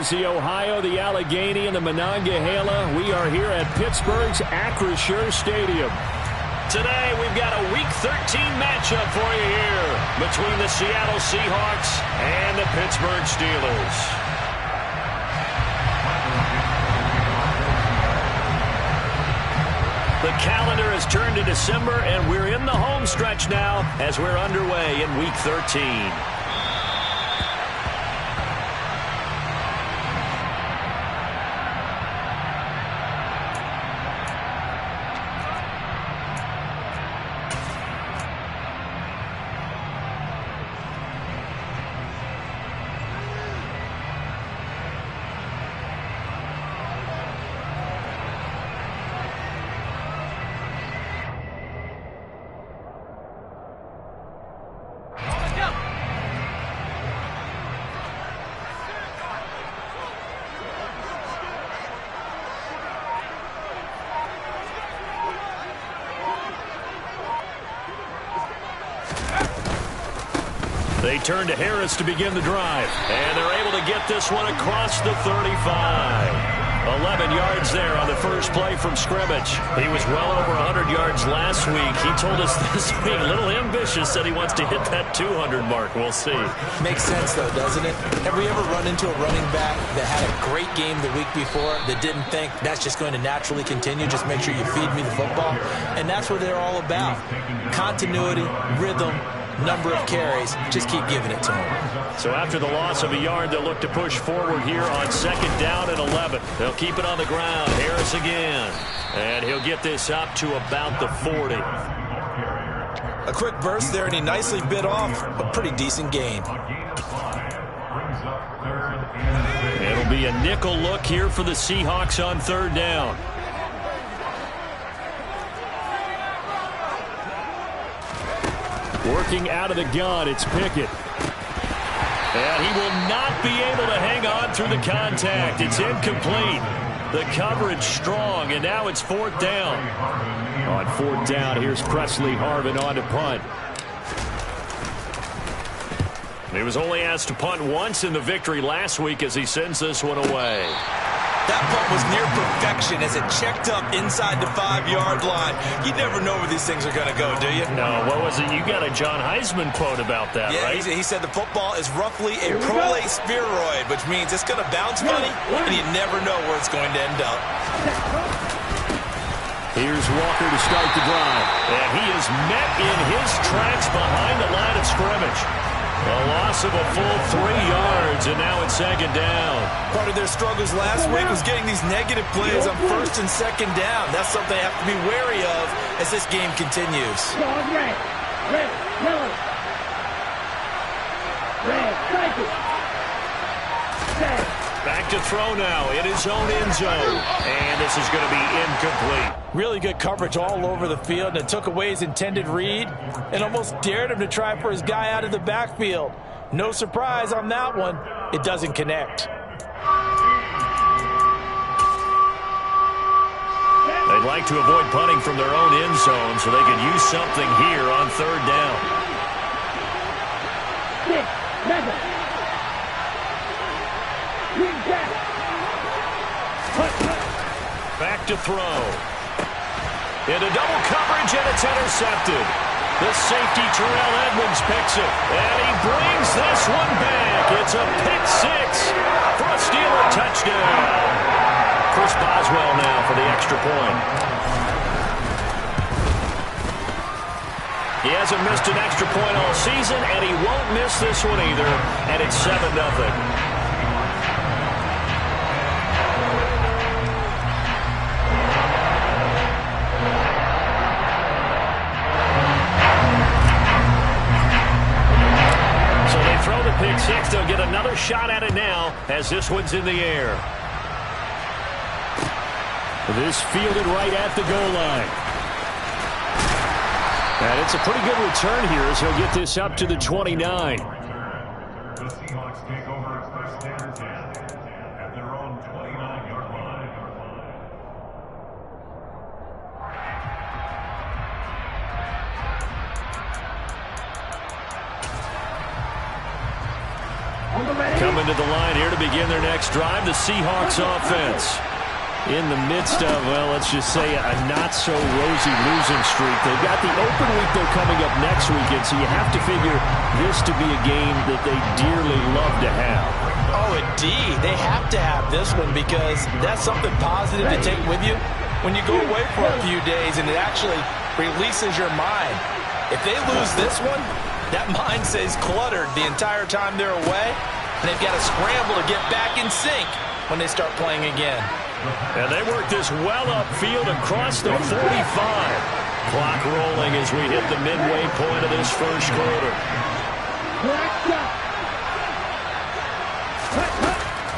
There's the Ohio, the Allegheny, and the Monongahela. We are here at Pittsburgh's Acrisure Stadium. Today, we've got a Week 13 matchup for you here between the Seattle Seahawks and the Pittsburgh Steelers. The calendar has turned to December, and we're in the home stretch now as we're underway in Week 13. They turn to Harris to begin the drive, and they're able to get this one across the 35. 11 yards there on the first play from scrimmage. He was well over 100 yards last week. He told us this week, a little ambitious, said he wants to hit that 200 mark. We'll see. Makes sense, though, doesn't it? Have we ever run into a running back that had a great game the week before that didn't think that's just going to naturally continue? Just make sure you feed me the football. And that's what they're all about. Continuity, rhythm, number of carries. Just keep giving it to him. So after the loss of a yard, they'll look to push forward here on 2nd down and 11. They'll keep it on the ground. Harris again. And he'll get this up to about the 40. A quick burst there, and he nicely bit off a pretty decent gain. It'll be a nickel look here for the Seahawks on 3rd down. Working out of the gun, it's Pickett. And he will not be able to hang on through the contact. It's incomplete. The coverage strong, and now it's 4th down. On 4th down, here's Presley Harvin on to punt. He was only asked to punt once in the victory last week as he sends this one away. That punt was near perfection as it checked up inside the 5-yard line. You never know where these things are going to go, do you? No, what was it? You got a John Heisman quote about that, yeah, right? He said the football is roughly a prolate spheroid, which means it's going to bounce funny, and you never know where it's going to end up. Here's Walker to start the drive. And he is met in his tracks behind the line of scrimmage. A loss of a full 3 yards, and now it's 2nd down. Part of their struggles last week was getting these negative plays on 1st and 2nd down. That's something they have to be wary of as this game continues. Red, yellow. Red, strike it. Back to throw now in his own end zone. And this is going to be incomplete. Really good coverage all over the field, and it took away his intended read and almost dared him to try for his guy out of the backfield. No surprise on that one. It doesn't connect. They'd like to avoid punting from their own end zone so they can use something here on 3rd down. Back to throw. Into double coverage, and it's intercepted. The safety, Terrell Edmonds, picks it. And he brings this one back. It's a pick 6 for a Steeler touchdown. Chris Boswell now for the extra point. He hasn't missed an extra point all season, and he won't miss this one either. And it's 7-0. Pick 6, they'll get another shot at it now as this one's in the air. This fielded right at the goal line. And it's a pretty good return here as he'll get this up to the 29. The Seahawks take over 1st and 10 at their own 29-yard line. Coming to the line here to begin their next drive, the Seahawks offense. In the midst of, well, let's just say a not-so-rosy losing streak. They've got the open week, though, coming up next weekend, so you have to figure this to be a game that they dearly love to have. Oh, indeed. They have to have this one because that's something positive to take with you when you go away for a few days, and it actually releases your mind. If they lose this one, that mind stays cluttered the entire time they're away, and they've got to scramble to get back in sync when they start playing again. And they work this well upfield across the 45. Clock rolling as we hit the midway point of this first quarter.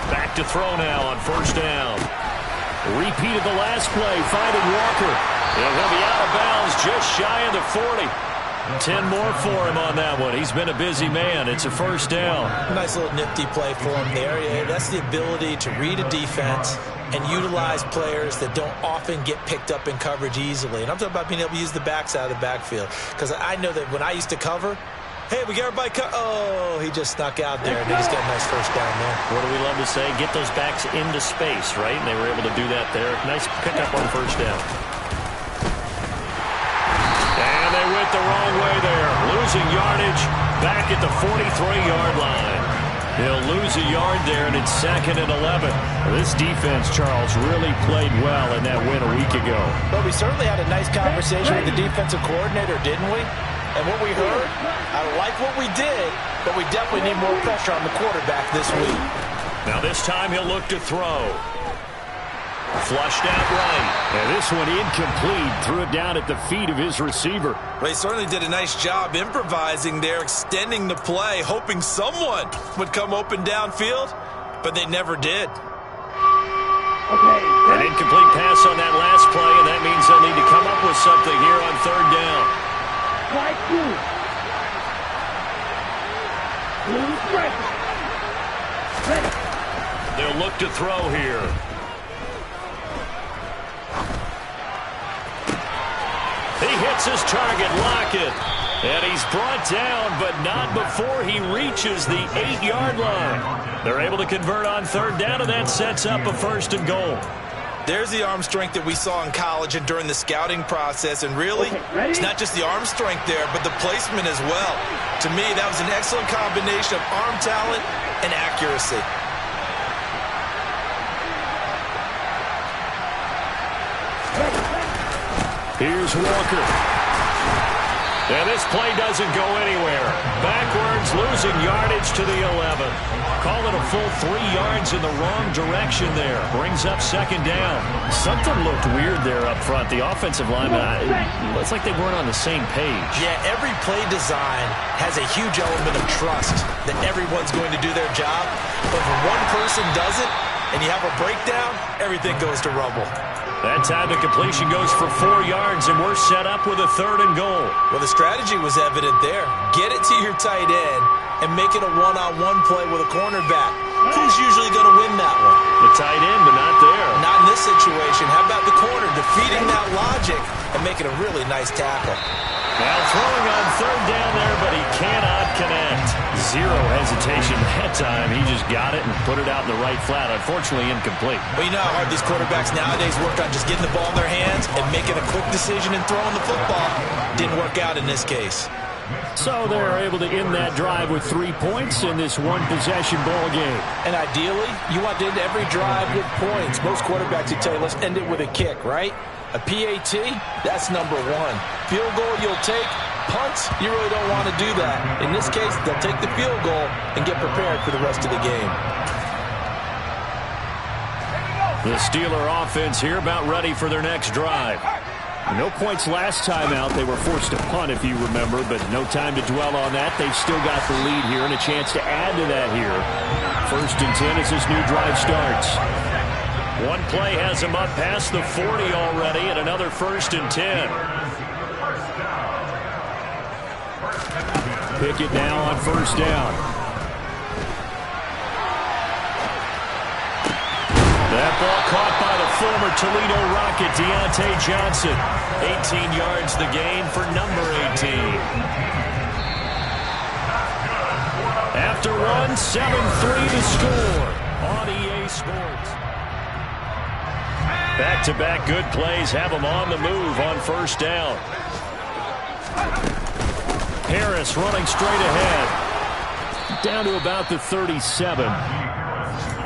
Back to throw now on first down. Repeat of the last play, finding Walker. And he'll be out of bounds just shy of the 40. 10 more for him on that one. He's been a busy man. It's a first down. Nice little nifty play for him there. Yeah, that's the ability to read a defense and utilize players that don't often get picked up in coverage easily. And I'm talking about being able to use the backside of the backfield. Because I know that when I used to cover, hey, we got everybody oh, he just snuck out there, and he just got a nice first down there. What do we love to say? Get those backs into space, right? And they were able to do that there. Nice pickup on first down. And they went the wrong way there. Losing yardage back at the 43-yard line. He'll lose a yard there, and it's 2nd and 11. This defense, Charles, really played well in that win a week ago. But we certainly had a nice conversation with the defensive coordinator, didn't we? And what we heard, I like what we did, but we definitely need more pressure on the quarterback this week. Now this time he'll look to throw. Flushed out right. And this one incomplete. Threw it down at the feet of his receiver. Well, he certainly did a nice job improvising there, extending the play, hoping someone would come open downfield, but they never did. An incomplete pass on that last play, and that means they'll need to come up with something here on third down. They'll look to throw here. He hits his target, Lockett. And he's brought down, but not before he reaches the 8-yard line. They're able to convert on third down, and that sets up a 1st and goal. There's the arm strength that we saw in college and during the scouting process. And really, it's not just the arm strength there, but the placement as well. To me, that was an excellent combination of arm talent and accuracy. Here's Walker. And this play doesn't go anywhere. Backwards, losing yardage to the 11. Call it a full 3 yards in the wrong direction there. Brings up 2nd down. Something looked weird there up front. The offensive lineman, it's like they weren't on the same page. Yeah, every play design has a huge element of trust that everyone's going to do their job. But when one person doesn't and you have a breakdown, everything goes to rubble. That time the completion goes for 4 yards, and we're set up with a 3rd and goal. Well, the strategy was evident there. Get it to your tight end and make it a one-on-one play with a cornerback. Who's usually going to win that one? The tight end, but not there. Not in this situation. How about the corner defeating that logic and making a really nice tackle? Now throwing on third down there, but he cannot connect. Zero hesitation that time. He just got it and put it out in the right flat. Unfortunately, incomplete. Well, you know how hard these quarterbacks nowadays work on just getting the ball in their hands and making a quick decision and throwing the football. Didn't work out in this case. So they're able to end that drive with 3 points in this one-possession ball game. And ideally, you want to end every drive with points. Most quarterbacks would tell you, let's end it with a kick, right? A PAT, that's number 1. Field goal you'll take. Punts, you really don't want to do that. In this case, they'll take the field goal and get prepared for the rest of the game. The Steeler offense here about ready for their next drive. No points last time out. They were forced to punt, if you remember, but no time to dwell on that. They've still got the lead here and a chance to add to that here. 1st and 10 as this new drive starts. One play has him up past the 40 already, and another 1st and 10. Pickett now on 1st down. That ball caught by the former Toledo Rocket, Deontay Johnson. 18 yards the gain for number 18. after one, 7-3 to score on EA Sports. Back-to-back good plays have them on the move on first down. Harris running straight ahead. Down to about the 37.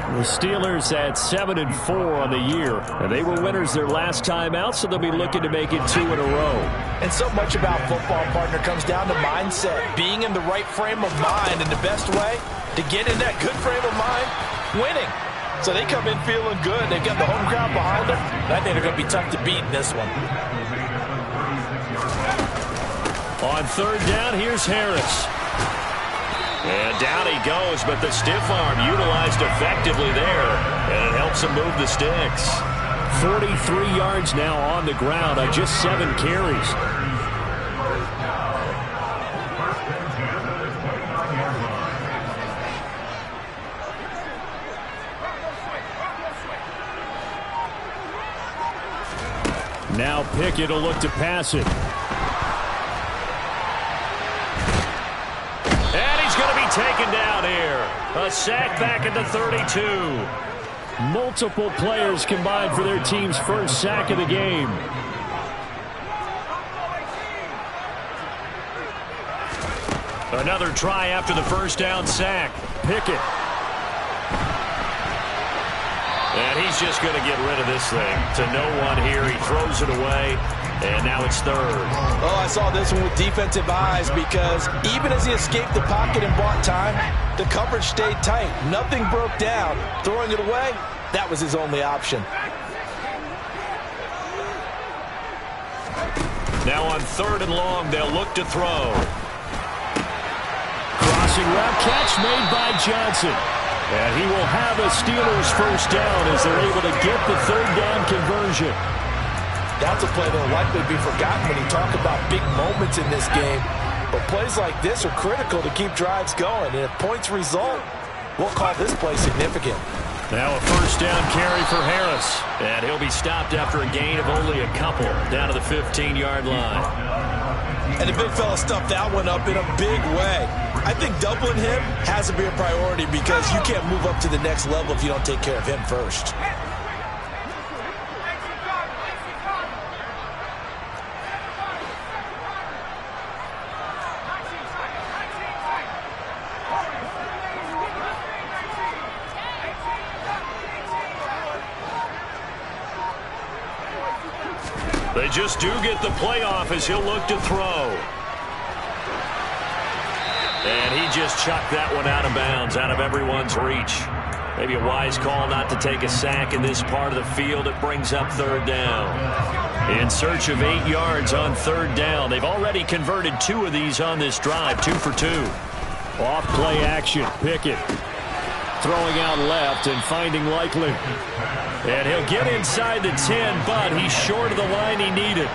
The Steelers at 7-4 on the year. And they were winners their last time out, so they'll be looking to make it 2 in a row. And so much about football, partner, comes down to mindset. Being in the right frame of mind, and the best way to get in that good frame of mind, winning. So they come in feeling good. They've got the home crowd behind them. And I think they're going to be tough to beat in this one. On third down, here's Harris. And down he goes, but the stiff arm utilized effectively there, and it helps him move the sticks. 43 yards now on the ground on just 7 carries. Now Pickett will look to pass it. Taken down here. A sack back at the 32. Multiple players combined for their team's first sack of the game. Another try after the first down sack. Pickett. And he's just going to get rid of this thing. To no one here. He throws it away. And now it's third. Oh, I saw this one with defensive eyes because even as he escaped the pocket and bought time, the coverage stayed tight. Nothing broke down. Throwing it away, that was his only option. Now on third and long, they'll look to throw. Crossing route catch made by Johnson. And he will have a Steelers first down as they're able to get the third down conversion. That's a play that will likely be forgotten when you talk about big moments in this game. But plays like this are critical to keep drives going. And if points result, we'll call this play significant. Now a first down carry for Harris. And he'll be stopped after a gain of only a couple down to the 15-yard line. And the big fella stuffed that one up in a big way. I think doubling him has to be a priority because you can't move up to the next level if you don't take care of him first. They just do get the playoff as he'll look to throw. And he just chucked that one out of bounds, out of everyone's reach. Maybe a wise call not to take a sack in this part of the field. It brings up third down. In search of 8 yards on third down. They've already converted 2 of these on this drive, 2 for 2. Off play action, Pickett. Throwing out left and finding Likely. And he'll get inside the 10, but he's short of the line he needed.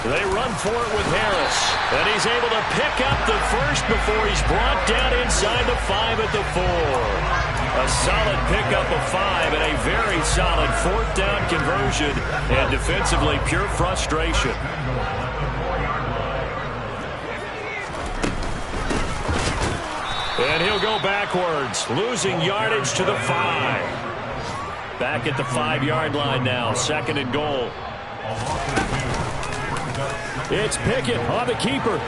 They run for it with Harris. And he's able to pick up the first before he's brought down inside the 5 at the 4. A solid pickup of 5 and a very solid fourth down conversion. And defensively, pure frustration. And he'll go backwards, losing yardage to the 5. Back at the 5-yard line now, second and goal. It's Pickett on the keeper.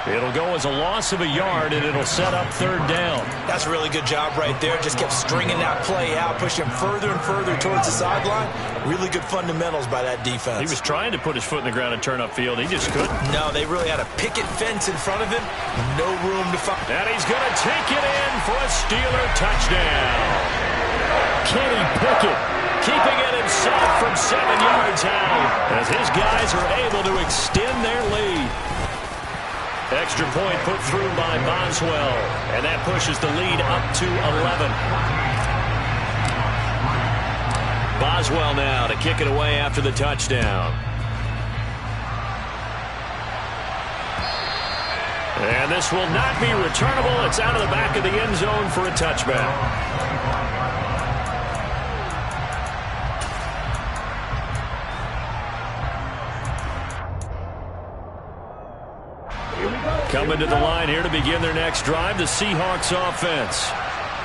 It'll go as a loss of a yard, and it'll set up third down. That's a really good job right there. Just kept stringing that play out, pushing him further and further towards the sideline. Really good fundamentals by that defense. He was trying to put his foot in the ground and turn upfield. He just couldn't. No, they really had a picket fence in front of him. No room to find. And he's going to take it in for a Steeler touchdown. Kenny Pickett keeping it himself from 7 yards out as his guys are able to extend their lead. Extra point put through by Boswell, and that pushes the lead up to 11. Boswell now to kick it away after the touchdown. And this will not be returnable. It's out of the back of the end zone for a touchback. Coming to the line here to begin their next drive, the Seahawks offense.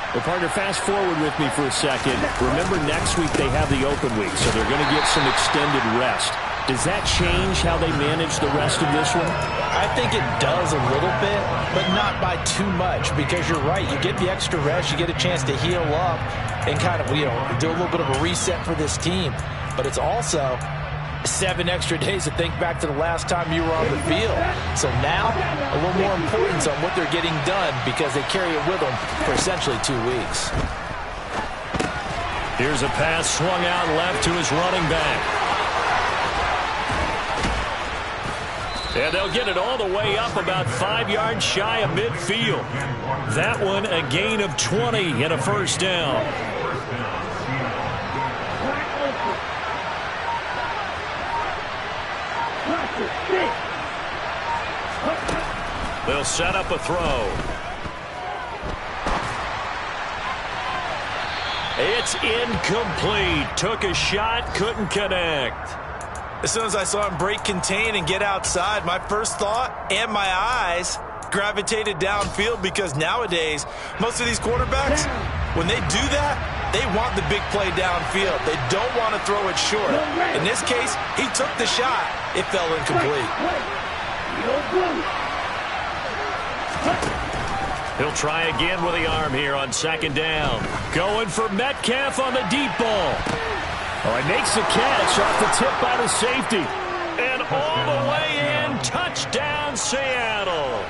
Well, partner, fast forward with me for a second. Remember, next week they have the open week, so they're going to get some extended rest. Does that change how they manage the rest of this one? I think it does a little bit, but not by too much, because you're right. You get the extra rest. You get a chance to heal up and kind of, do a little bit of a reset for this team. But it's also 7 extra days to think back to the last time you were on the field. So now, a little more importance on what they're getting done because they carry it with them for essentially 2 weeks. Here's a pass swung out left to his running back. And they'll get it all the way up about 5 yards shy of midfield. That one a gain of 20 and a first down. They'll set up a throw. It's incomplete. Took a shot, couldn't connect. As soon as I saw him break contain and get outside, my first thought and my eyes gravitated downfield because nowadays, most of these quarterbacks, when they do that, they want the big play downfield. They don't want to throw it short. In this case, he took the shot. It fell incomplete. He'll try again with the arm here on second down. Going for Metcalf on the deep ball. Oh, he makes the catch off the tip by the safety. And all the way in, touchdown Seattle.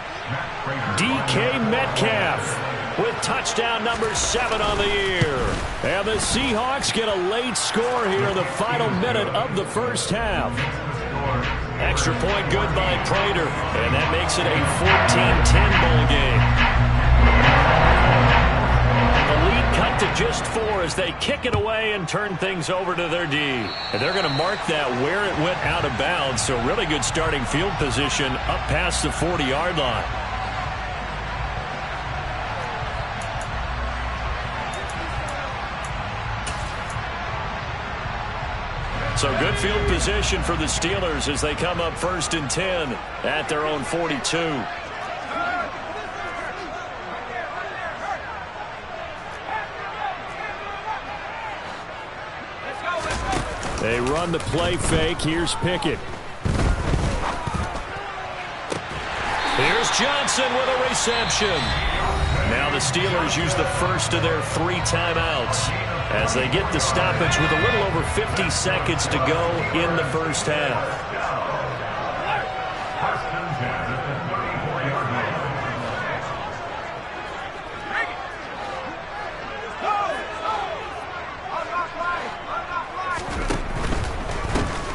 DK Metcalf with touchdown number 7 on the year. And the Seahawks get a late score here in the final minute of the first half. Extra point good by Prater. And that makes it a 14-10 ball game. The lead cut to just 4 as they kick it away and turn things over to their D. And they're going to mark that where it went out of bounds. So really good starting field position up past the 40-yard line. So good field position for the Steelers as they come up 1st and 10 at their own 42. They run the play fake. Here's Pickett. Here's Johnson with a reception. Now the Steelers use the first of their 3 timeouts as they get the stoppage with a little over 50 seconds to go in the first half.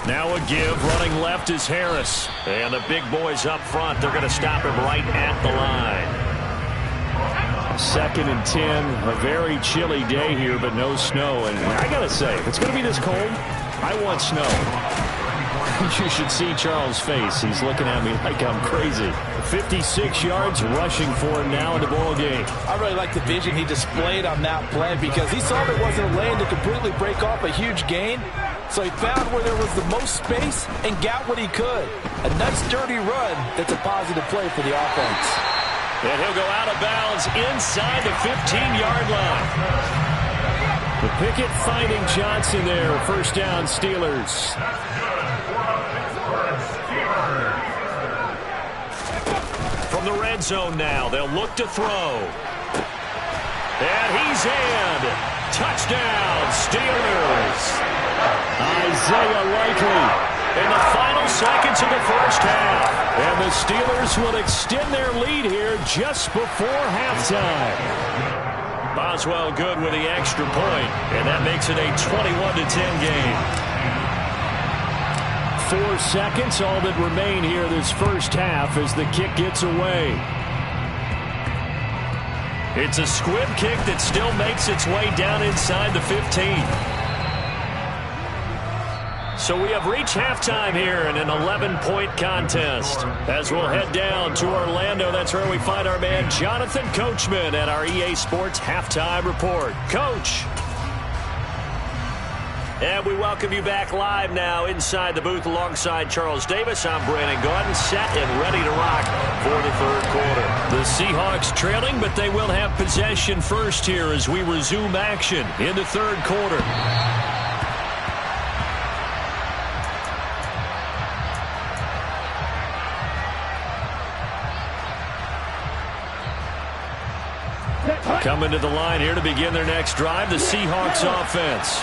Now a give, running left is Harris. And the big boys up front, they're going to stop him right at the line. 2nd and 10, a very chilly day here, but no snow. And I got to say, if it's going to be this cold, I want snow. You should see Charles' face. He's looking at me like I'm crazy. 56 yards rushing for him now in the ball game. I really like the vision he displayed on that play because he saw there wasn't a lane to completely break off a huge gain. So he found where there was the most space and got what he could. A nice dirty run that's a positive play for the offense. And he'll go out of bounds inside the 15-yard line. The Pickett finding Johnson there. 1st down, Steelers. From the red zone now, they'll look to throw. And he's in. Touchdown, Steelers. Isaiah Likely in the final seconds of the first half. And the Steelers will extend their lead here just before halftime. Boswell good with the extra point, and that makes it a 21-10 game. 4 seconds, all that remain here this first half as the kick gets away. It's a squib kick that still makes its way down inside the 15. So we have reached halftime here in an 11-point contest. As we'll head down to Orlando, that's where we find our man Jonathan Coachman at our EA Sports Halftime Report. Coach. And we welcome you back live now inside the booth alongside Charles Davis. I'm Brandon Gaudin, set and ready to rock for the third quarter. The Seahawks trailing, but they will have possession first here as we resume action in the third quarter. Coming to the line here to begin their next drive, the Seahawks offense.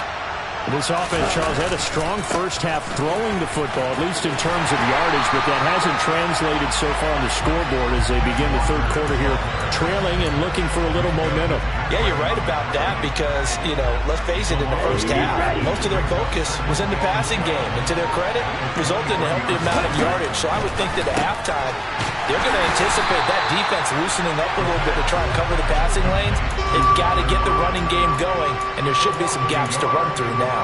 This offense, Charles, had a strong first half throwing the football, at least in terms of yardage, but that hasn't translated so far on the scoreboard as they begin the third quarter here, trailing and looking for a little momentum. Yeah, you're right about that because, let's face it, in the first half, most of their focus was in the passing game. And to their credit, resulted in a healthy amount of yardage. So I would think that at halftime, they're going to anticipate that defense loosening up a little bit to try and cover the passing lanes. They've got to get the running game going, and there should be some gaps to run through now.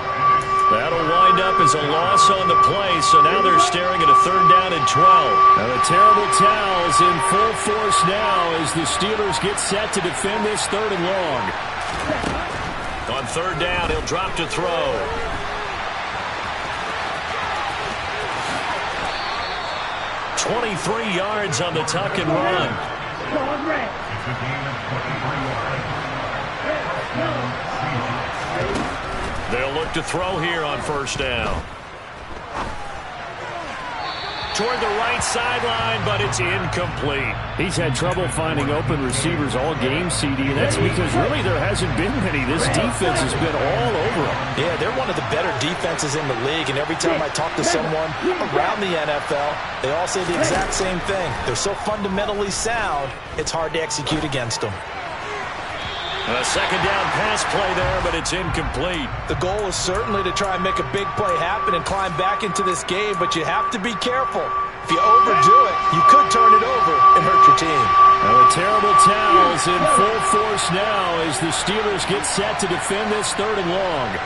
That'll wind up as a loss on the play, so now they're staring at a 3rd down and 12. Now the terrible towels in full force now as the Steelers get set to defend this 3rd and long. On 3rd down, he'll drop to throw. "23 yards on the tuck and run. It's a gain of 23 yards. They'll look to throw here on 1st down. Toward the right sideline, but it's incomplete. He's had trouble finding open receivers all game, CD, and that's because really there hasn't been many. This defense has been all over them. Yeah, they're one of the better defenses in the league, and every time I talk to someone around the NFL, they all say the exact same thing. They're so fundamentally sound, it's hard to execute against them. A 2nd down pass play there, but it's incomplete. The goal is certainly to try and make a big play happen and climb back into this game, but you have to be careful. If you overdo it, you could turn it over and hurt your team. Now the terrible towels in full force now as the Steelers get set to defend this 3rd and long.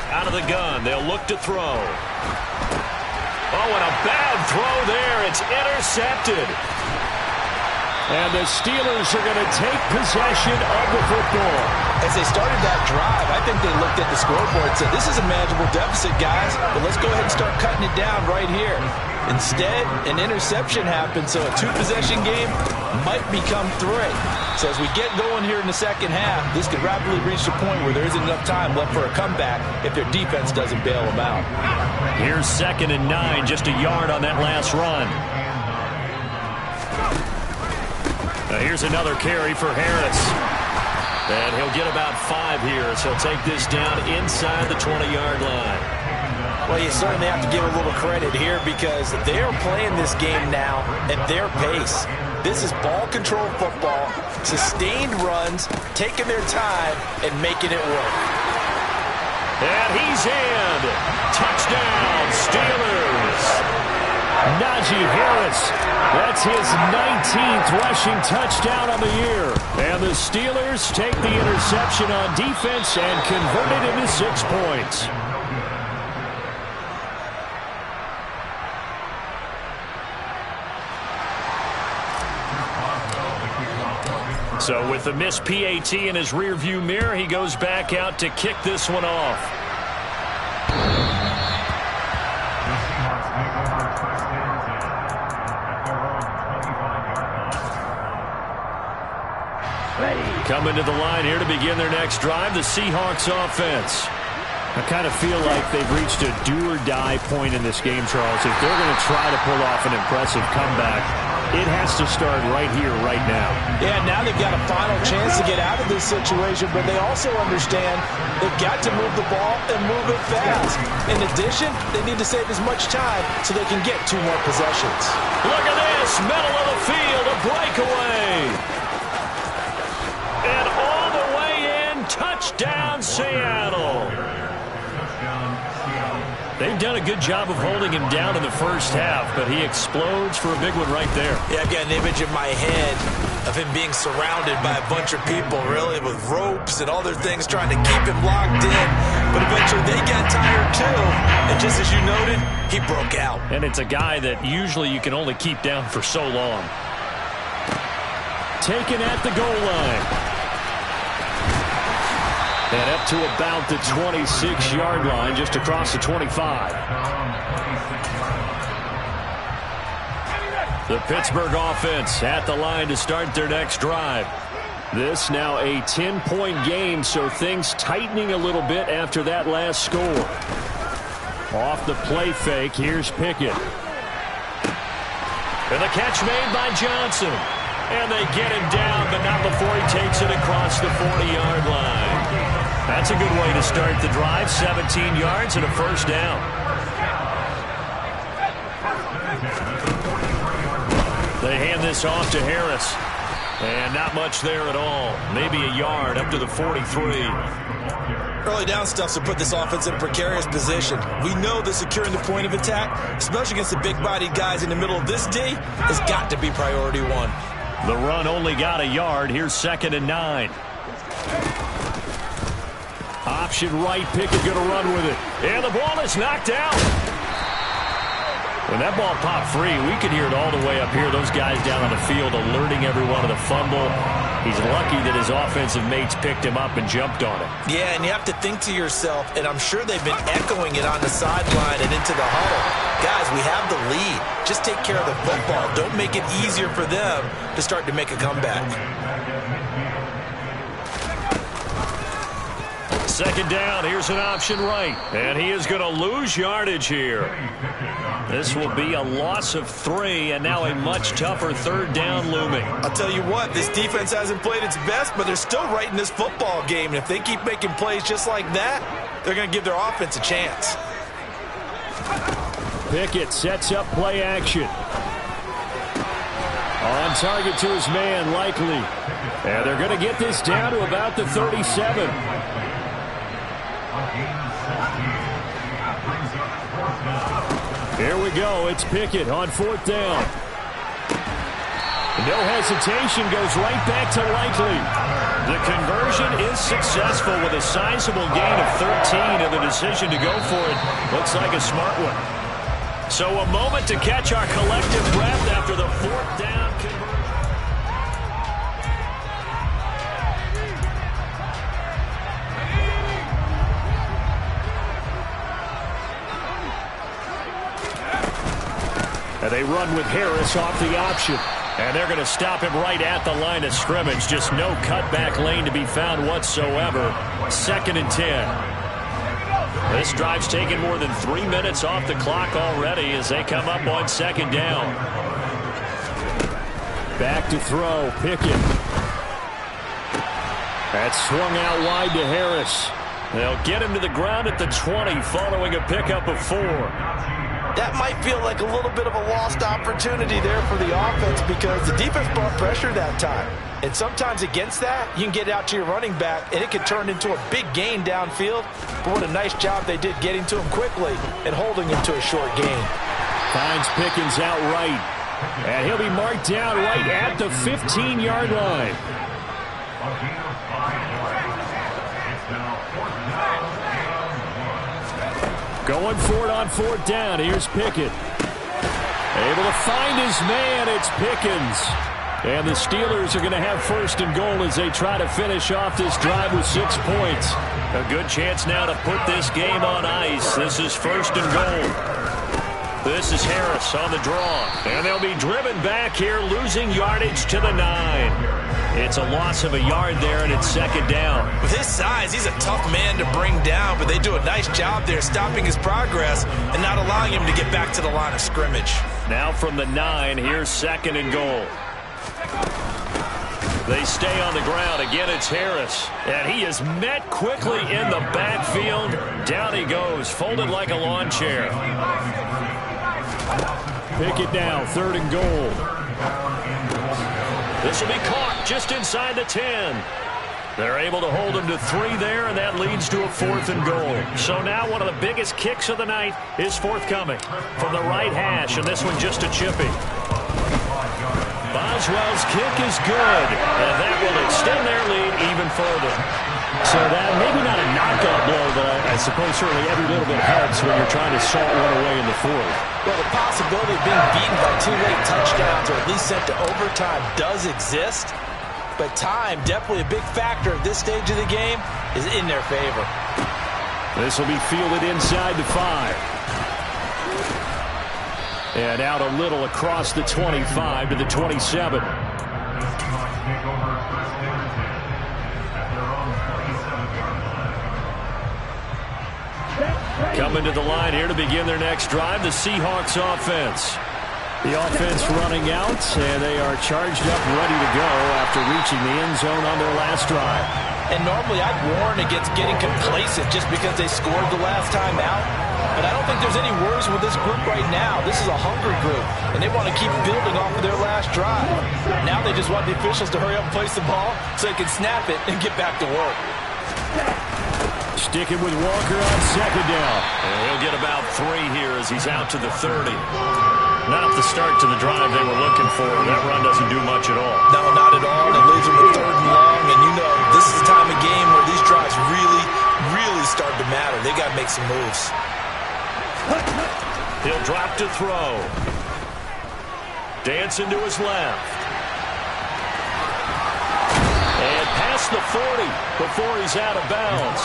Out of the gun, they'll look to throw. Oh, and a bad throw there. It's intercepted. And the Steelers are going to take possession of the football. As they started that drive, I think they looked at the scoreboard and said, this is a manageable deficit, guys, but let's go ahead and start cutting it down right here. Instead, an interception happened, so a 2-possession game might become 3. So as we get going here in the second half, this could rapidly reach the point where there isn't enough time left for a comeback if their defense doesn't bail them out. Here's 2nd and 9, just a yard on that last run. Now here's another carry for Harris. And he'll get about 5 here, so he'll take this down inside the 20-yard line. Well, you certainly have to give a little credit here because they're playing this game now at their pace. This is ball control football, sustained runs, taking their time, and making it work. And he's in. Touchdown, Steelers. Najee Harris, that's his 19th rushing touchdown on the year. And the Steelers take the interception on defense and convert it into 6 points. So with the missed PAT in his rearview mirror, he goes back out to kick this one off. Coming to the line here to begin their next drive, the Seahawks offense. I kind of feel like they've reached a do-or-die point in this game, Charles. If they're going to try to pull off an impressive comeback, it has to start right here, right now. Yeah, now they've got a final chance to get out of this situation, but they also understand they've got to move the ball and move it fast. In addition, they need to save as much time so they can get 2 more possessions. Look at this, middle of the field, a breakaway. And all the way in, touchdown, Seattle. They've done a good job of holding him down in the first half, but he explodes for a big one right there. Yeah, I've got an image in my head of him being surrounded by a bunch of people, really, with ropes and other things trying to keep him locked in. but eventually they got tired too. And just as you noted, he broke out. And it's a guy that usually you can only keep down for so long. Taken at the goal line. And up to about the 26-yard line, just across the 25. The Pittsburgh offense at the line to start their next drive. This now a 10-point game, so things tightening a little bit after that last score. Off the play fake, here's Pickett. And the catch made by Johnson. And they get him down, but not before he takes it across the 40-yard line. That's a good way to start the drive. 17 yards and a first down. They hand this off to Harris. And not much there at all. Maybe a yard up to the 43. Early down stuff to put this offense in a precarious position. We know that securing the point of attack, especially against the big-bodied guys in the middle of this D, has got to be priority one. The run only got a yard. Here's 2nd and 9. Option right, Pickett going to run with it. And the ball is knocked out. When that ball popped free, we could hear it all the way up here. Those guys down on the field alerting everyone of the fumble. He's lucky that his offensive mates picked him up and jumped on it. Yeah, and you have to think to yourself, and I'm sure they've been echoing it on the sideline and into the huddle. Guys, we have the lead. Just take care of the football. Don't make it easier for them to start to make a comeback. 2nd down, here's an option right. And he is going to lose yardage here. This will be a loss of 3, and now a much tougher 3rd down looming. I'll tell you what, this defense hasn't played its best, but they're still right in this football game. And if they keep making plays just like that, they're going to give their offense a chance. Pickett sets up play action. On target to his man, Likely. And they're going to get this down to about the 37. Here we go. It's Pickett on 4th down. No hesitation, goes right back to Likely. The conversion is successful with a sizable gain of 13, and the decision to go for it looks like a smart one. So a moment to catch our collective breath after the 4th down conversion. And they run with Harris off the option. And they're going to stop him right at the line of scrimmage. Just no cutback lane to be found whatsoever. 2nd and 10. This drive's taken more than 3 minutes off the clock already as they come up on 2nd down. Back to throw, Pickett. That's swung out wide to Harris. They'll get him to the ground at the 20 following a pickup of 4. That might feel like a little bit of a lost opportunity there for the offense because the defense brought pressure that time. And sometimes against that, you can get out to your running back, and it could turn into a big gain downfield. But what a nice job they did getting to him quickly and holding him to a short gain. Finds Pickens out right. And he'll be marked down right at the 15-yard line. Going for it on 4th down. Here's Pickett. Able to find his man. It's Pickens. And the Steelers are going to have 1st and goal as they try to finish off this drive with 6 points. A good chance now to put this game on ice. This is 1st and goal. This is Harris on the draw. And they'll be driven back here, losing yardage to the 9. It's a loss of a yard there, and it's 2nd down. With his size, he's a tough man to bring down, but they do a nice job there stopping his progress and not allowing him to get back to the line of scrimmage. Now from the 9, here's 2nd and goal. They stay on the ground. Again, it's Harris. And he is met quickly in the backfield. Down he goes, folded like a lawn chair. Pickett now, 3rd and goal. This will be caught just inside the 10. They're able to hold him to 3 there, and that leads to a 4th and goal. So now one of the biggest kicks of the night is forthcoming from the right hash, and this one just a chippy. Boswell's kick is good, and that will extend their lead even further. So that maybe not a knockout blow, but a suppose certainly every little bit helps when you're trying to salt one away in the fourth. Well, the possibility of being beaten by 2 late touchdowns or at least sent to overtime does exist. But time, definitely a big factor at this stage of the game, is in their favor. This will be fielded inside the 5. And out a little across the 25 to the 27. Coming to the line here to begin their next drive, the Seahawks offense. The offense running out, and they are charged up, ready to go after reaching the end zone on their last drive. And normally I'd warn against getting complacent just because they scored the last time out. But I don't think there's any worries with this group right now. This is a hunger group, and they want to keep building off of their last drive. Now they just want the officials to hurry up and place the ball so they can snap it and get back to work. Sticking with Walker on second down. And he'll get about 3 here as he's out to the 30. Not the start to the drive they were looking for. That run doesn't do much at all. No, not at all. It leaves them with 3rd and long, and you know this is the time of game where these drives really, really start to matter. They got to make some moves. He'll drop to throw. Dancing to his left. And past the 40 before he's out of bounds.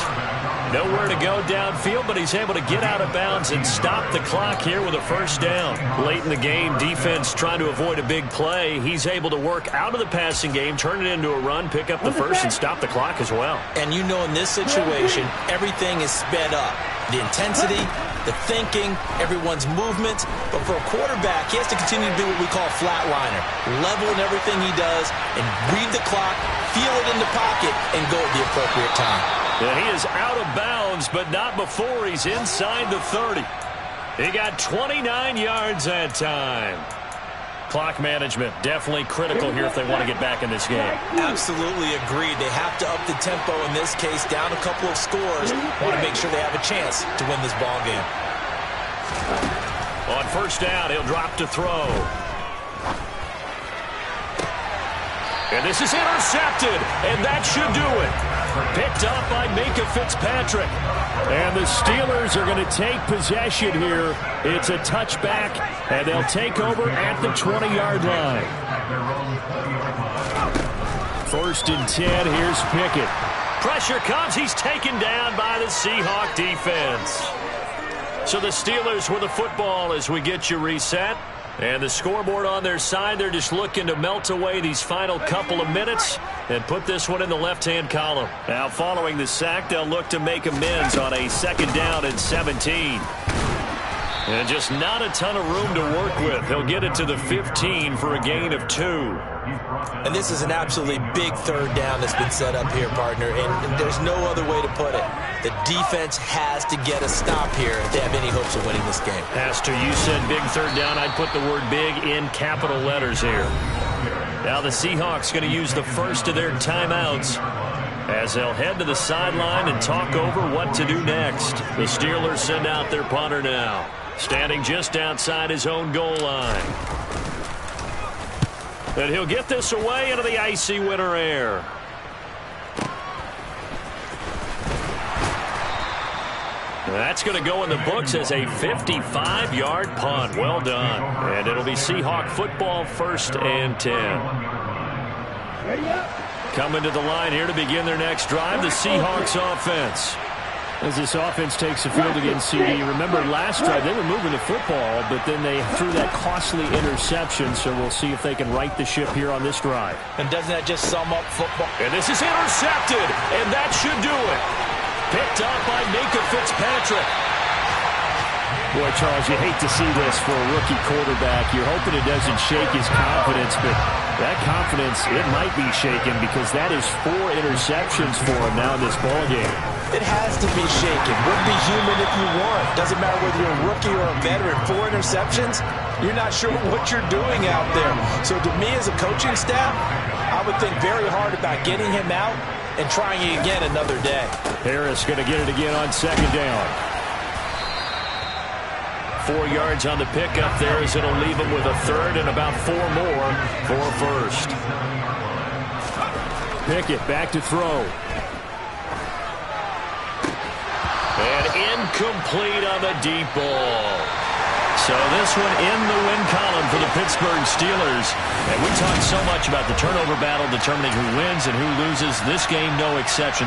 Nowhere to go downfield, but he's able to get out of bounds and stop the clock here with a first down. Late in the game, defense trying to avoid a big play. He's able to work out of the passing game, turn it into a run, pick up the first, and stop the clock as well. And you know in this situation, everything is sped up. The intensity, the thinking, everyone's movement. But for a quarterback, he has to continue to do what we call a flatliner. Level in everything he does and read the clock, feel it in the pocket, and go at the appropriate time. Yeah, he is out of bounds, but not before he's inside the 30. He got 29 yards that time. Clock management definitely critical here if they want to get back in this game. Absolutely agreed. They have to up the tempo in this case, down a couple of scores. Want to make sure they have a chance to win this ball game. On first down, he'll drop to throw. And this is intercepted, and that should do it. Picked up by Minka Fitzpatrick. And the Steelers are going to take possession here. It's a touchback, and they'll take over at the 20-yard line. 1st and 10, here's Pickett. Pressure comes, he's taken down by the Seahawk defense. So the Steelers with the football as we get you reset. And the scoreboard on their side, they're just looking to melt away these final couple of minutes and put this one in the left-hand column. Now, following the sack, they'll look to make amends on a 2nd down and 17. And just not a ton of room to work with. He'll get it to the 15 for a gain of 2. And this is an absolutely big 3rd down that's been set up here, partner. And there's no other way to put it. The defense has to get a stop here if they have any hopes of winning this game. Pastor, you said big 3rd down. I'd put the word big in capital letters here. Now the Seahawks going to use the first of their timeouts as they'll head to the sideline and talk over what to do next. The Steelers send out their punter now, standing just outside his own goal line. And he'll get this away into the icy winter air. That's going to go in the books as a 55-yard punt. Well done. And it'll be Seahawk football, 1st and 10. Coming to the line here to begin their next drive, the Seahawks offense. As this offense takes the field against CD, remember last drive they were moving the football, but then they threw that costly interception, so we'll see if they can right the ship here on this drive. And doesn't that just sum up football? And this is intercepted, and that should do it. Picked up by Minka Fitzpatrick. Boy, Charles, you hate to see this for a rookie quarterback. You're hoping it doesn't shake his confidence, but that confidence, it might be shaken because that is 4 interceptions for him now in this ballgame. It has to be shaken. Wouldn't be human if you weren't. Doesn't matter whether you're a rookie or a veteran. 4 interceptions, you're not sure what you're doing out there. So to me as a coaching staff, I would think very hard about getting him out and trying it again another day. Harris going to get it again on 2nd down. 4 yards on the pickup there as it'll leave him with a 3rd and about 4 more for 1st. Pickett back to throw. And Incomplete on the deep ball. So this one in the win column for the Pittsburgh Steelers. And we talked so much about the turnover battle determining who wins and who loses. This game, no exception.